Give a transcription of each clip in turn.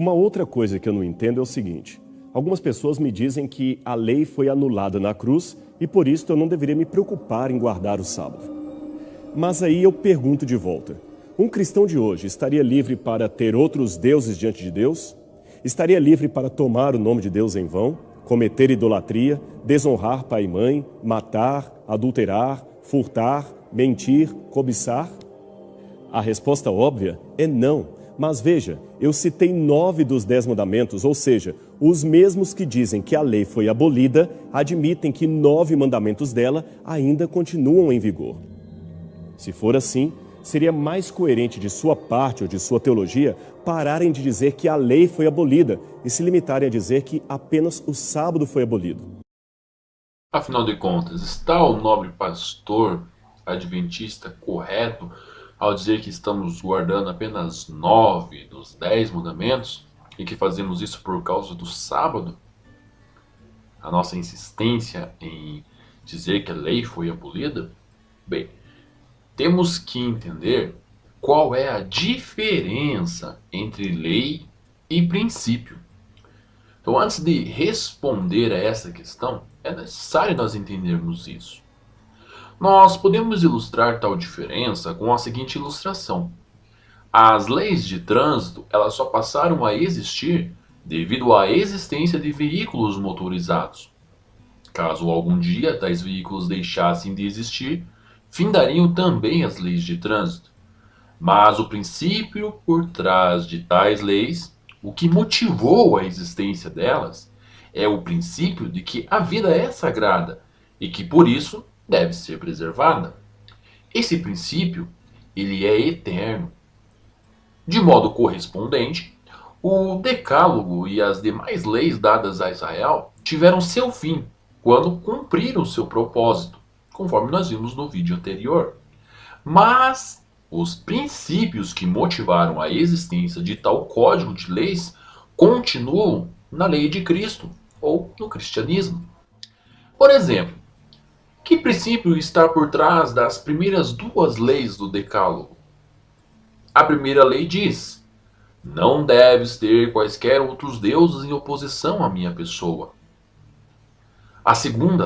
Uma outra coisa que eu não entendo é o seguinte: algumas pessoas me dizem que a lei foi anulada na cruz e por isso eu não deveria me preocupar em guardar o sábado. Mas aí eu pergunto de volta: um cristão de hoje estaria livre para ter outros deuses diante de Deus? Estaria livre para tomar o nome de Deus em vão, cometer idolatria, desonrar pai e mãe, matar, adulterar, furtar, mentir, cobiçar? A resposta óbvia é não. Mas veja, eu citei 9 dos 10 mandamentos, ou seja, os mesmos que dizem que a lei foi abolida, admitem que 9 mandamentos dela ainda continuam em vigor. Se for assim, seria mais coerente de sua parte ou de sua teologia pararem de dizer que a lei foi abolida e se limitarem a dizer que apenas o sábado foi abolido. Afinal de contas, está o nobre pastor adventista correto ao dizer que estamos guardando apenas 9 dos 10 mandamentos e que fazemos isso por causa do sábado? A nossa insistência em dizer que a lei foi abolida? Bem, temos que entender qual é a diferença entre lei e princípio. Então, antes de responder a essa questão, é necessário nós entendermos isso. Nós podemos ilustrar tal diferença com a seguinte ilustração. As leis de trânsito, elas só passaram a existir devido à existência de veículos motorizados. Caso algum dia tais veículos deixassem de existir, findariam também as leis de trânsito. Mas o princípio por trás de tais leis, o que motivou a existência delas, é o princípio de que a vida é sagrada e que por isso deve ser preservada. Esse princípio, ele é eterno. De modo correspondente, o Decálogo e as demais leis dadas a Israel tiveram seu fim quando cumpriram seu propósito, conforme nós vimos no vídeo anterior. Mas os princípios que motivaram a existência de tal código de leis continuam na lei de Cristo ou no cristianismo. Por exemplo, que princípio está por trás das primeiras 2 leis do Decálogo? A primeira lei diz: não deves ter quaisquer outros deuses em oposição à minha pessoa. A segunda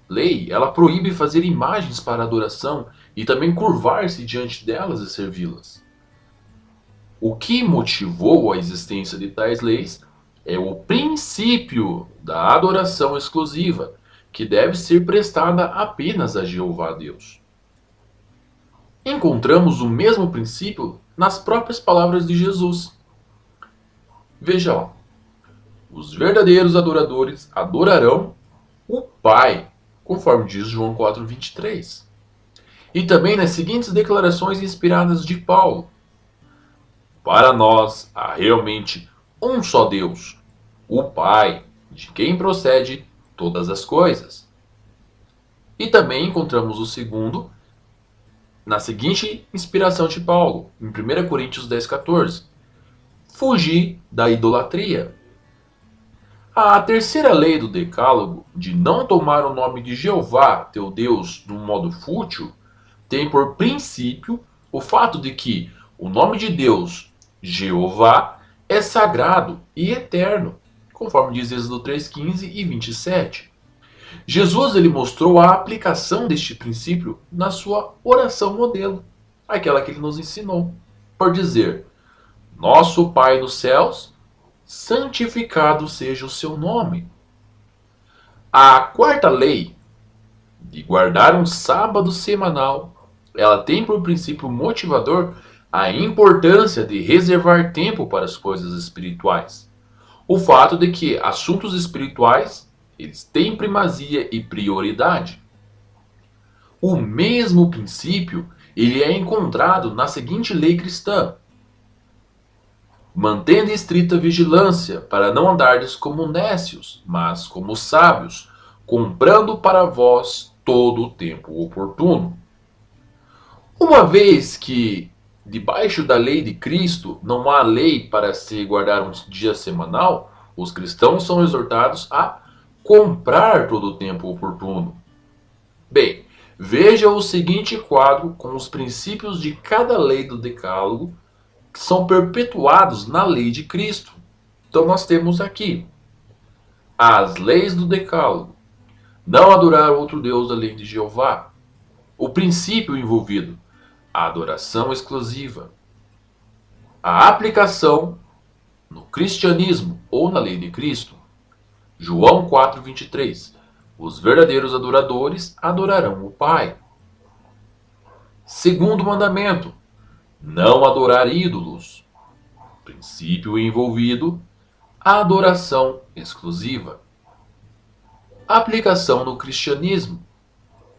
lei, ela proíbe fazer imagens para adoração e também curvar-se diante delas e servi-las. O que motivou a existência de tais leis é o princípio da adoração exclusiva, que deve ser prestada apenas a Jeová Deus. Encontramos o mesmo princípio nas próprias palavras de Jesus. Veja lá, os verdadeiros adoradores adorarão o Pai, conforme diz João 4,23. E também nas seguintes declarações inspiradas de Paulo: para nós há realmente um só Deus, o Pai, de quem procede todas as coisas. E também encontramos o segundo na seguinte inspiração de Paulo, em 1 Coríntios 10,14. Fugir da idolatria. A terceira lei do Decálogo, de não tomar o nome de Jeová, teu Deus, de um modo fútil, tem por princípio o fato de que o nome de Deus, Jeová, é sagrado e eterno, conforme diz Êxodo 3,15 e 27. Jesus ele mostrou a aplicação deste princípio na sua oração modelo, aquela que ele nos ensinou, por dizer: nosso Pai dos céus, santificado seja o seu nome. A quarta lei, de guardar um sábado semanal, ela tem por princípio motivador a importância de reservar tempo para as coisas espirituais. O fato de que assuntos espirituais eles têm primazia e prioridade. O mesmo princípio ele é encontrado na seguinte lei cristã: mantendo estrita vigilância para não andardes como nécios, mas como sábios, comprando para vós todo o tempo oportuno. Uma vez que debaixo da lei de Cristo não há lei para se guardar um dia semanal, os cristãos são exortados a comprar todo o tempo oportuno. Bem, veja o seguinte quadro com os princípios de cada lei do Decálogo que são perpetuados na lei de Cristo. Então nós temos aqui as leis do Decálogo. Não adorar outro Deus além de Jeová. O princípio envolvido, a adoração exclusiva. A aplicação no cristianismo ou na lei de Cristo. João 4:23. Os verdadeiros adoradores adorarão o Pai. Segundo mandamento, não adorar ídolos. Princípio envolvido, a adoração exclusiva. Aplicação no cristianismo.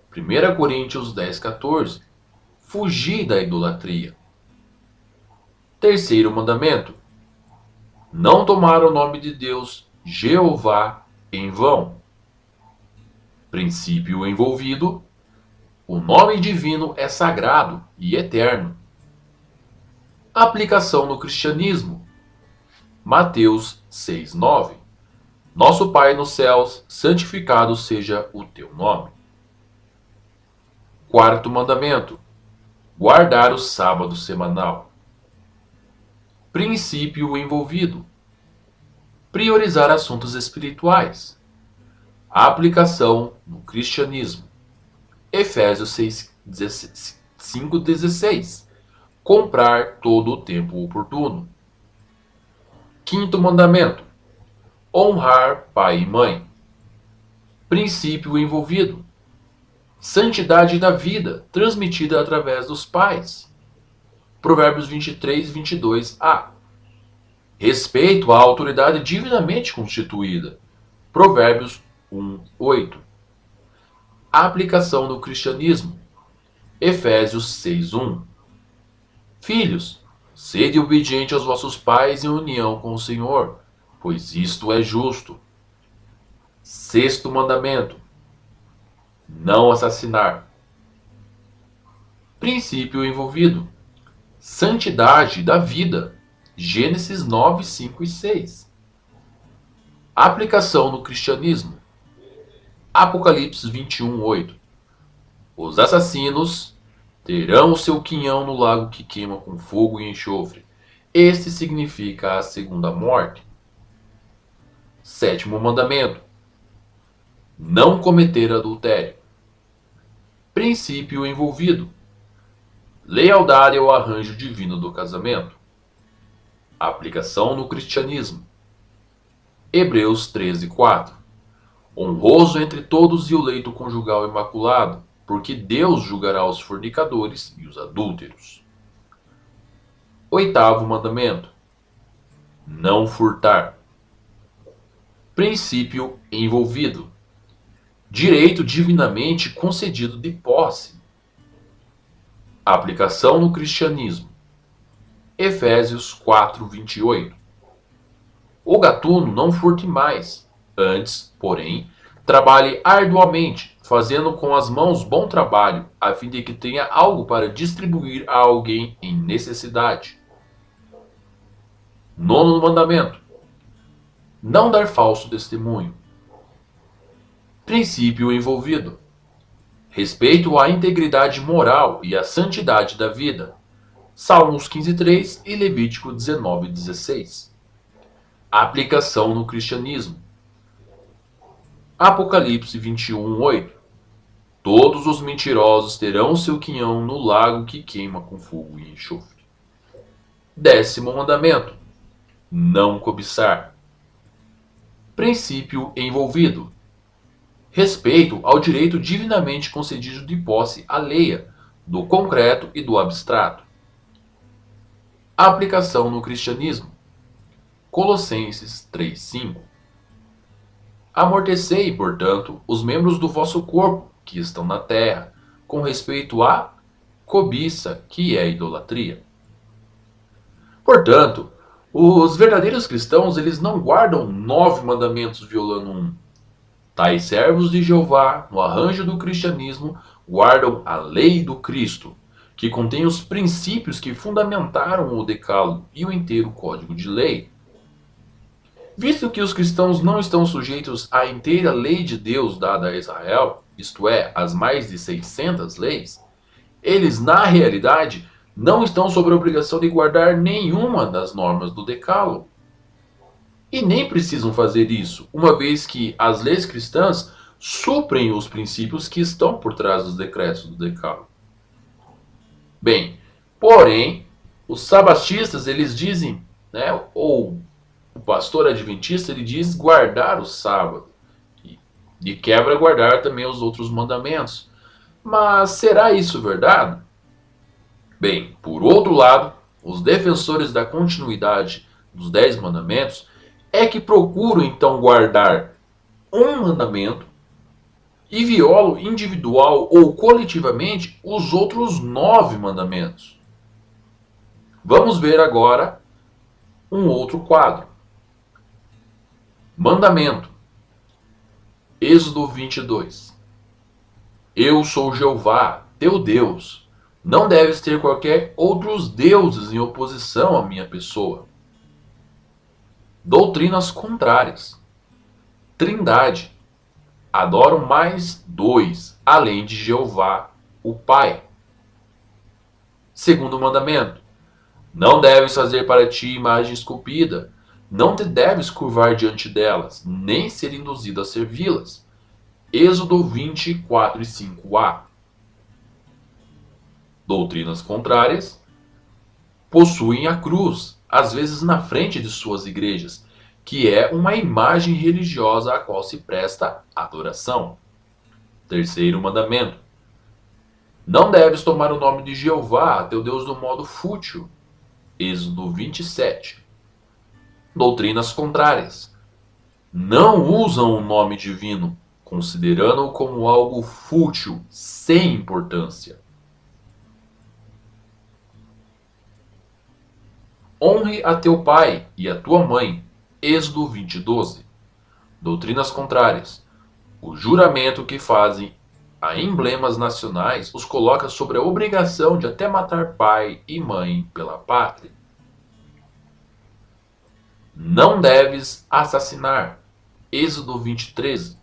1 Coríntios 10:14. Fugir da idolatria. Terceiro mandamento, não tomar o nome de Deus, Jeová, em vão. Princípio envolvido, o nome divino é sagrado e eterno. Aplicação no cristianismo. Mateus 6:9. Nosso Pai nos céus, santificado seja o teu nome. Quarto mandamento, guardar o sábado semanal. Princípio envolvido, priorizar assuntos espirituais. Aplicação no cristianismo. Efésios 5:16. Comprar todo o tempo oportuno. Quinto mandamento, honrar pai e mãe. Princípio envolvido, santidade da vida transmitida através dos pais. Provérbios 23:22a. Respeito à autoridade divinamente constituída. Provérbios 1:8. Aplicação no cristianismo. Efésios 6:1. Filhos, sede obediente aos vossos pais em união com o Senhor, pois isto é justo. Sexto mandamento, não assassinar. Princípio envolvido, santidade da vida. Gênesis 9, 5 e 6. Aplicação no cristianismo. Apocalipse 21:8. Os assassinos terão o seu quinhão no lago que queima com fogo e enxofre. Este significa a segunda morte. Sétimo mandamento, não cometer adultério. Princípio envolvido, lealdade ao arranjo divino do casamento. Aplicação no cristianismo. Hebreus 13:4. Honroso entre todos e o leito conjugal imaculado, porque Deus julgará os fornicadores e os adúlteros. Oitavo mandamento, não furtar. Princípio envolvido, direito divinamente concedido de posse. Aplicação no cristianismo. Efésios 4:28. O gatuno não furte mais, antes, porém, trabalhe arduamente, fazendo com as mãos bom trabalho, a fim de que tenha algo para distribuir a alguém em necessidade. Nono mandamento, não dar falso testemunho. Princípio envolvido, respeito à integridade moral e à santidade da vida. Salmos 15:3 e Levítico 19:16. Aplicação no cristianismo. Apocalipse 21:8. Todos os mentirosos terão seu quinhão no lago que queima com fogo e enxofre. Décimo mandamento, não cobiçar. Princípio envolvido, respeito ao direito divinamente concedido de posse alheia, do concreto e do abstrato. Aplicação no cristianismo. Colossenses 3:5. Amortecei, portanto, os membros do vosso corpo que estão na terra, com respeito à cobiça, que é idolatria. Portanto, os verdadeiros cristãos, eles não guardam 9 mandamentos violando um. Tais servos de Jeová, no arranjo do cristianismo, guardam a lei do Cristo, que contém os princípios que fundamentaram o Decálogo e o inteiro Código de Lei. Visto que os cristãos não estão sujeitos à inteira lei de Deus dada a Israel, isto é, as mais de 600 leis, eles, na realidade, não estão sob a obrigação de guardar nenhuma das normas do Decálogo. E nem precisam fazer isso, uma vez que as leis cristãs suprem os princípios que estão por trás dos decretos do Decálogo. Bem, porém, os sabatistas, eles dizem, né, ou o pastor adventista, ele diz guardar o sábado. E de quebra, guardar também os outros mandamentos. Mas será isso verdade? Bem, por outro lado, os defensores da continuidade dos 10 mandamentos é que procuram então guardar um mandamento e violam individual ou coletivamente os outros 9 mandamentos. Vamos ver agora um outro quadro. Mandamento. Êxodo 22. Eu sou Jeová, teu Deus. Não deves ter qualquer outros deuses em oposição à minha pessoa. Doutrinas contrárias. Trindade. Adoram mais dois, além de Jeová, o Pai. Segundo mandamento. Não deves fazer para ti imagem esculpida. Não te deves curvar diante delas, nem ser induzido a servi-las. Êxodo 24 e 5a. Doutrinas contrárias. Possuem a cruz, às vezes na frente de suas igrejas, que é uma imagem religiosa a qual se presta adoração. Terceiro mandamento. Não deves tomar o nome de Jeová, teu Deus, do modo fútil. Êxodo 27. Doutrinas contrárias. Não usam o nome divino, considerando-o como algo fútil, sem importância. Honre a teu pai e a tua mãe. Êxodo 20:12. Doutrinas contrárias. O juramento que fazem a emblemas nacionais os coloca sobre a obrigação de até matar pai e mãe pela pátria. Não deves assassinar. Êxodo 20:13.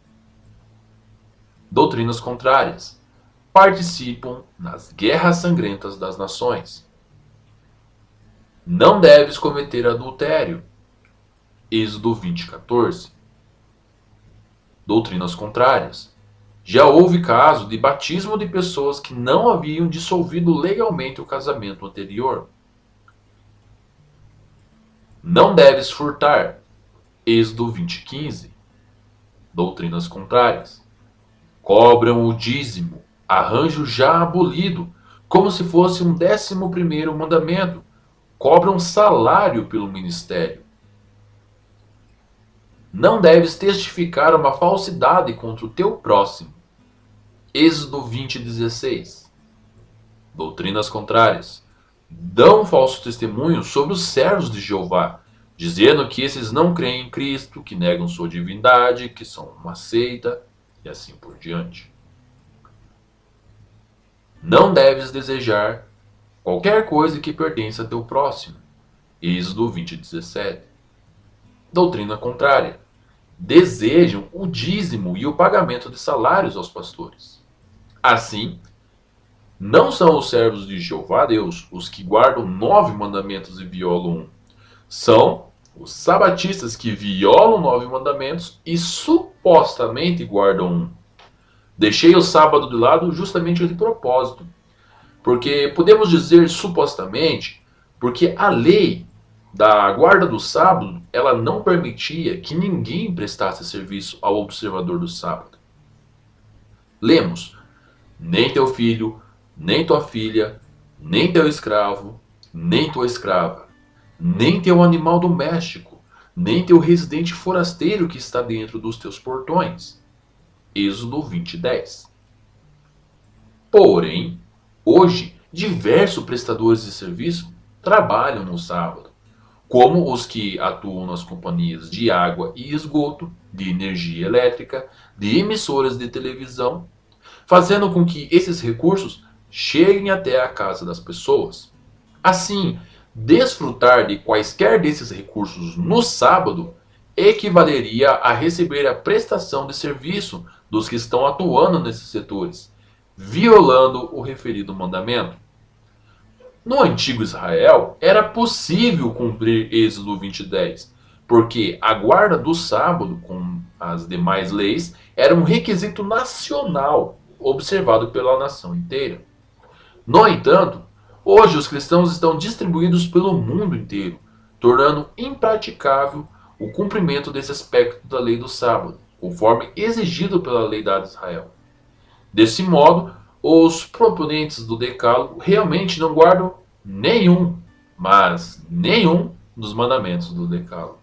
Doutrinas contrárias. Participam nas guerras sangrentas das nações. Não deves cometer adultério. Êxodo 20:14. Doutrinas contrárias. Já houve caso de batismo de pessoas que não haviam dissolvido legalmente o casamento anterior. Não deves furtar. Êxodo 20:15. Doutrinas contrárias. Cobram o dízimo, arranjo já abolido, como se fosse um 11º mandamento. Cobram salário pelo ministério. Não deves testificar uma falsidade contra o teu próximo. Êxodo 20:16. Doutrinas contrárias. Dão falso testemunho sobre os servos de Jeová, dizendo que esses não creem em Cristo, que negam sua divindade, que são uma seita, e assim por diante. Não deves desejar qualquer coisa que pertença a teu próximo. Êxodo 20:17. Doutrina contrária. Desejam o dízimo e o pagamento de salários aos pastores. Assim, não são os servos de Jeová Deus os que guardam 9 mandamentos e violam um. São os sabatistas que violam 9 mandamentos e supostamente guardam um. Deixei o sábado de lado justamente de propósito. Porque podemos dizer supostamente, porque a lei da guarda do sábado, ela não permitia que ninguém prestasse serviço ao observador do sábado. Lemos: nem teu filho, nem tua filha, nem teu escravo, nem tua escrava, nem teu animal doméstico, nem teu residente forasteiro que está dentro dos teus portões. Êxodo 20:10. Porém, hoje, diversos prestadores de serviço trabalham no sábado, como os que atuam nas companhias de água e esgoto, de energia elétrica, de emissoras de televisão, fazendo com que esses recursos cheguem até a casa das pessoas. Assim, desfrutar de quaisquer desses recursos no sábado equivaleria a receber a prestação de serviço dos que estão atuando nesses setores, violando o referido mandamento. No antigo Israel, era possível cumprir Êxodo 20:10, porque a guarda do sábado, com as demais leis, era um requisito nacional, observado pela nação inteira. No entanto, hoje os cristãos estão distribuídos pelo mundo inteiro, tornando impraticável o cumprimento desse aspecto da lei do sábado, conforme exigido pela lei dada a Israel. Desse modo, os proponentes do decálogo realmente não guardam nenhum, mas nenhum dos mandamentos do decálogo.